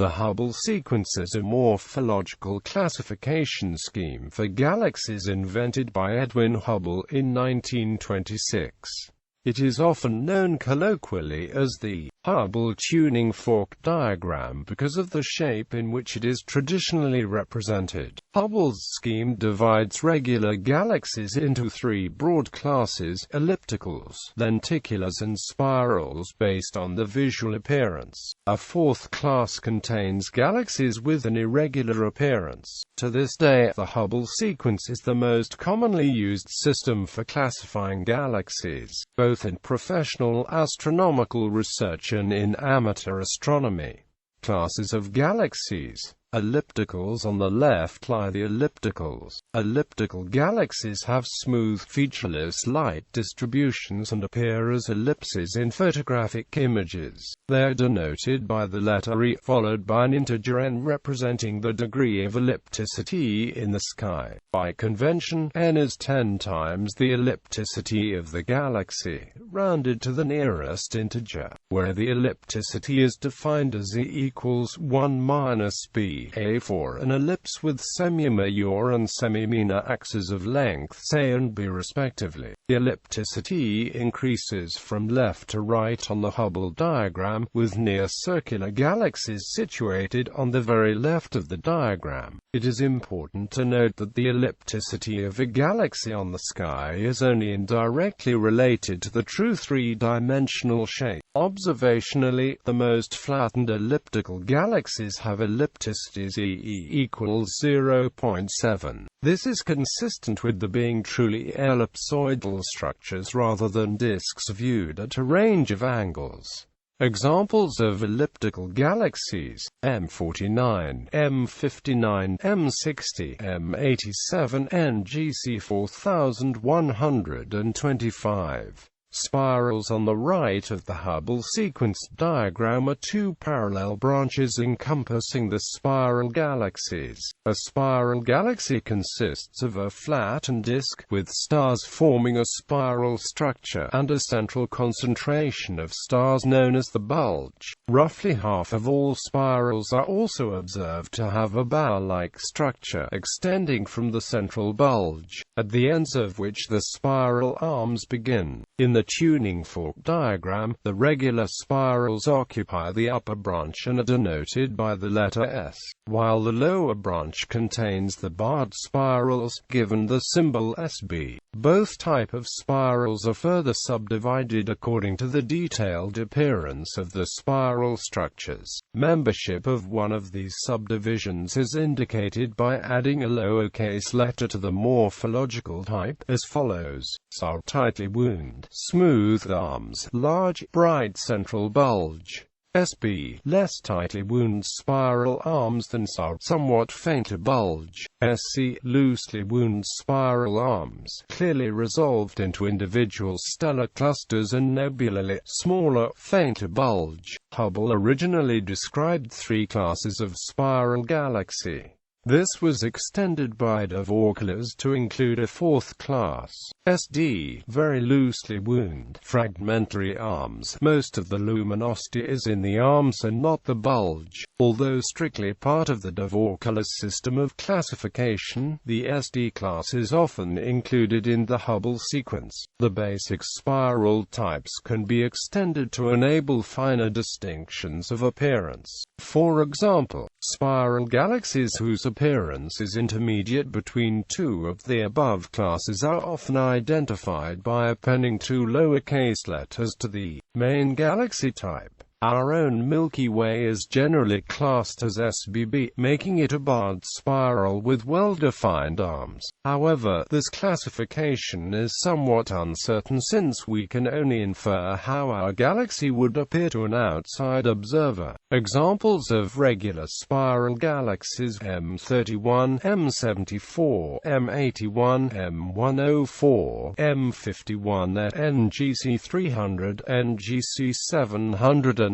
The Hubble sequence is a morphological classification scheme for galaxies invented by Edwin Hubble in 1926. It is often known colloquially as the Hubble tuning fork diagram because of the shape in which it is traditionally represented. Hubble's scheme divides regular galaxies into three broad classes: ellipticals, lenticulars and spirals, based on the visual appearance. A fourth class contains galaxies with an irregular appearance. To this day, the Hubble sequence is the most commonly used system for classifying galaxies, both in professional astronomical research and in amateur astronomy. Classes of galaxies. Ellipticals. On the left lie the ellipticals. Elliptical galaxies have smooth, featureless light distributions and appear as ellipses in photographic images. They are denoted by the letter E followed by an integer n representing the degree of ellipticity in the sky. By convention, n is 10 times the ellipticity of the galaxy, rounded to the nearest integer, where the ellipticity is defined as E equals 1 minus b. For an ellipse with semi-major and semi-minor axes of lengths a and b respectively. The ellipticity increases from left to right on the Hubble diagram, with near-circular galaxies situated on the very left of the diagram. It is important to note that the ellipticity of a galaxy on the sky is only indirectly related to the true three-dimensional shape. Observationally, the most flattened elliptical galaxies have ellipticities E equals 0.7. This is consistent with them being truly ellipsoidal structures rather than disks viewed at a range of angles. Examples of elliptical galaxies: M49, M59, M60, M87, NGC 4125. Spirals. On the right of the Hubble sequence diagram are two parallel branches encompassing the spiral galaxies. A spiral galaxy consists of a flattened disk, with stars forming a spiral structure, and a central concentration of stars known as the bulge. Roughly half of all spirals are also observed to have a bow-like structure, extending from the central bulge, at the ends of which the spiral arms begin. In the tuning fork diagram, the regular spirals occupy the upper branch and are denoted by the letter S, while the lower branch contains the barred spirals, given the symbol SB. Both types of spirals are further subdivided according to the detailed appearance of the spiral structures. Membership of one of these subdivisions is indicated by adding a lowercase letter to the morphological type, as follows: SR, tightly wound, smooth arms, large, bright central bulge. SB, less tightly wound spiral arms than SR, somewhat fainter bulge. SC, loosely wound spiral arms, clearly resolved into individual stellar clusters and nebulae, smaller, fainter bulge. Hubble originally described three classes of spiral galaxy. This was extended by Dvořák's to include a fourth class, SD, very loosely wound, fragmentary arms. Most of the luminosity is in the arms and not the bulge. Although strictly part of the Dvořák's system of classification, the SD class is often included in the Hubble sequence. The basic spiral types can be extended to enable finer distinctions of appearance. For example, spiral galaxies whose appearance is intermediate between two of the above classes are often identified by appending two lowercase letters to the main galaxy type. Our own Milky Way is generally classed as SBB, making it a barred spiral with well-defined arms. However, this classification is somewhat uncertain since we can only infer how our galaxy would appear to an outside observer. Examples of regular spiral galaxies: M31, M74, M81, M104, M51, NGC 300, NGC 772.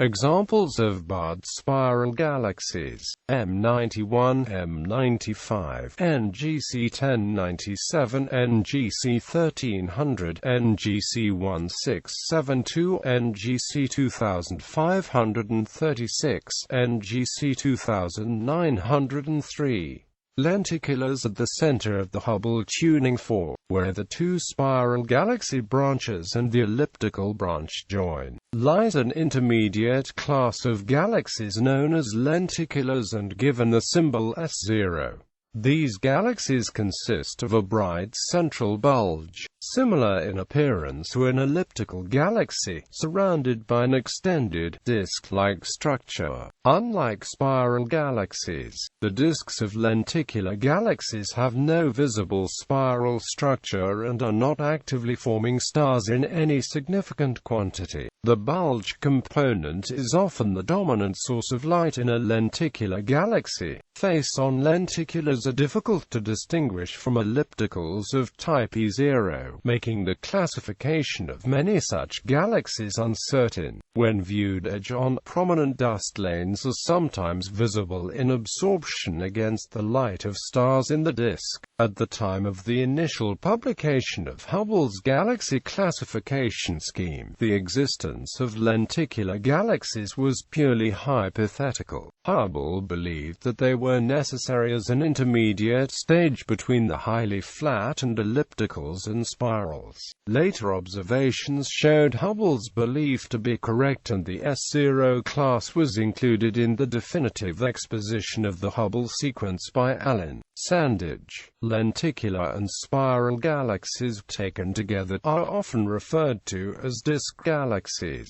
Examples of barred spiral galaxies: M91, M95, NGC 1097, NGC 1300, NGC 1672, NGC 2536, NGC 2903. Lenticulars at the center of the Hubble tuning fork, where the two spiral galaxy branches and the elliptical branch join, lies an intermediate class of galaxies known as lenticulars and given the symbol S0. These galaxies consist of a bright central bulge, similar in appearance to an elliptical galaxy, surrounded by an extended, disk-like structure. Unlike spiral galaxies, the disks of lenticular galaxies have no visible spiral structure and are not actively forming stars in any significant quantity. The bulge component is often the dominant source of light in a lenticular galaxy. Face-on lenticulars are difficult to distinguish from ellipticals of type E0, making the classification of many such galaxies uncertain. When viewed edge-on, prominent dust lanes are sometimes visible in absorption against the light of stars in the disk. At the time of the initial publication of Hubble's galaxy classification scheme, the existence of lenticular galaxies was purely hypothetical. Hubble believed that they were necessary as an intermediate stage between the highly flat and ellipticals and spirals. Later observations showed Hubble's belief to be correct, and the S0 class was included in the definitive exposition of the Hubble sequence by Alan Sandage. Lenticular and spiral galaxies, taken together, are often referred to as disk galaxies.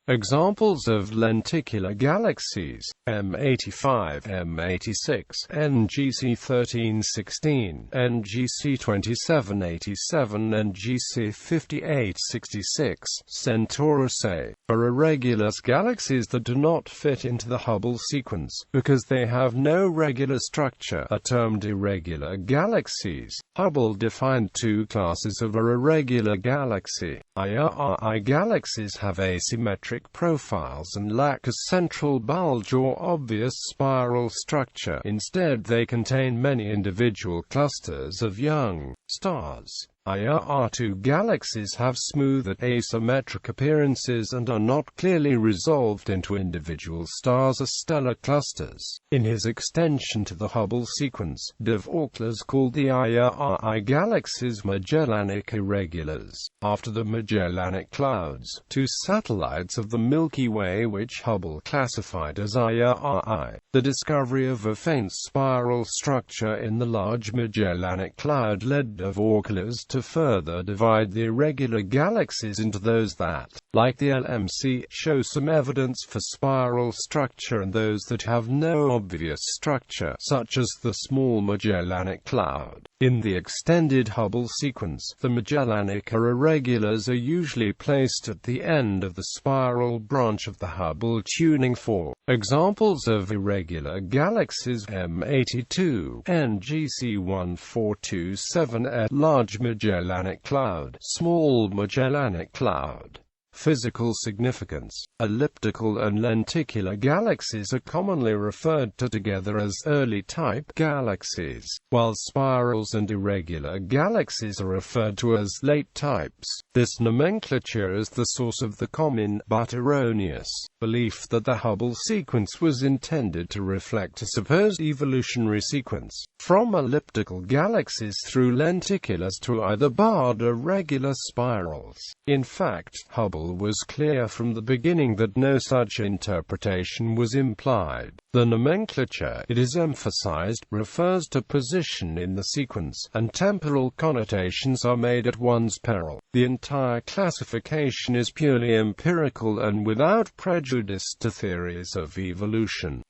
Examples of lenticular galaxies: M85, M86, NGC 1316, NGC 2787, NGC 5866. Centaurus A are irregular galaxies that do not fit into the Hubble sequence, because they have no regular structure, are termed irregular galaxies. Hubble defined two classes of an irregular galaxy. IRI galaxies have asymmetric profiles and lack a central bulge or obvious spiral structure. Instead, they contain many individual clusters of young stars. IRR2 galaxies have smooth asymmetric appearances and are not clearly resolved into individual stars or stellar clusters. In his extension to the Hubble sequence, de Vaucluse called the IRI galaxies Magellanic irregulars, after the Magellanic Clouds, two satellites of the Milky Way which Hubble classified as IRI. The discovery of a faint spiral structure in the Large Magellanic Cloud led de Vaucluse to further divide the irregular galaxies into those that, like the LMC, show some evidence for spiral structure and those that have no obvious structure, such as the Small Magellanic Cloud. In the extended Hubble sequence, the Magellanic irregulars are usually placed at the end of the spiral branch of the Hubble tuning fork. Examples of irregular galaxies: M82, NGC 1427, Large Magellanic Cloud, Small Magellanic Cloud. Physical significance: elliptical and lenticular galaxies are commonly referred to together as early-type galaxies, while spirals and irregular galaxies are referred to as late types. This nomenclature is the source of the common, but erroneous, belief that the Hubble sequence was intended to reflect a supposed evolutionary sequence, from elliptical galaxies through lenticulars to either barred or regular spirals. In fact, Hubble was clear from the beginning that no such interpretation was implied. The nomenclature, it is emphasized, refers to position in the sequence, and temporal connotations are made at one's peril. The entire classification is purely empirical and without prejudice to theories of evolution.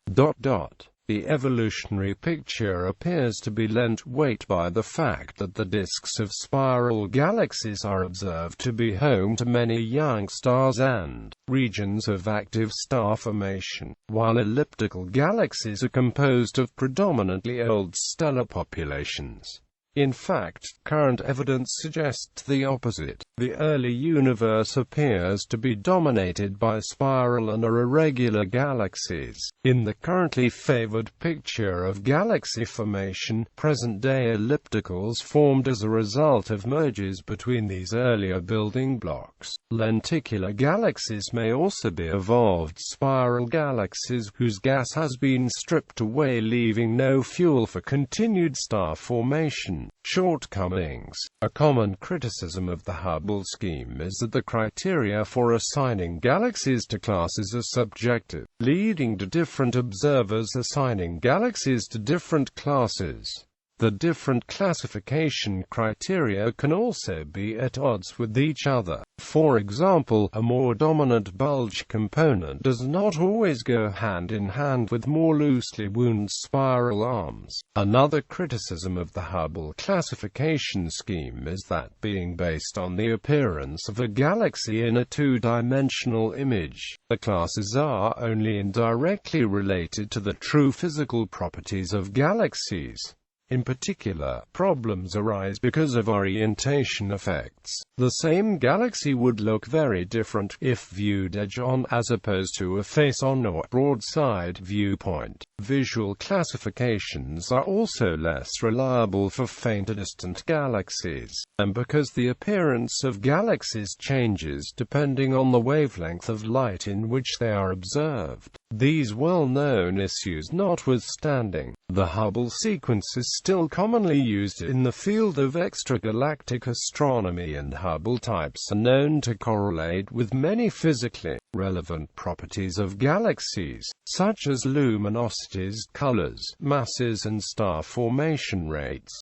The evolutionary picture appears to be lent weight by the fact that the disks of spiral galaxies are observed to be home to many young stars and regions of active star formation, while elliptical galaxies are composed of predominantly old stellar populations. In fact, current evidence suggests the opposite. The early universe appears to be dominated by spiral and irregular galaxies. In the currently favored picture of galaxy formation, present-day ellipticals formed as a result of mergers between these earlier building blocks. Lenticular galaxies may also be evolved spiral galaxies whose gas has been stripped away, leaving no fuel for continued star formation. Shortcomings. A common criticism of the Hubble scheme is that the criteria for assigning galaxies to classes are subjective, leading to different observers assigning galaxies to different classes. The different classification criteria can also be at odds with each other. For example, a more dominant bulge component does not always go hand in hand with more loosely wound spiral arms. Another criticism of the Hubble classification scheme is that, being based on the appearance of a galaxy in a two-dimensional image, the classes are only indirectly related to the true physical properties of galaxies. In particular, problems arise because of orientation effects. The same galaxy would look very different if viewed edge-on as opposed to a face-on or broadside viewpoint. Visual classifications are also less reliable for fainter distant galaxies, and because the appearance of galaxies changes depending on the wavelength of light in which they are observed. These well-known issues notwithstanding, the Hubble sequence is still commonly used in the field of extragalactic astronomy, and Hubble types are known to correlate with many physically relevant properties of galaxies, such as luminosities, colors, masses and star formation rates.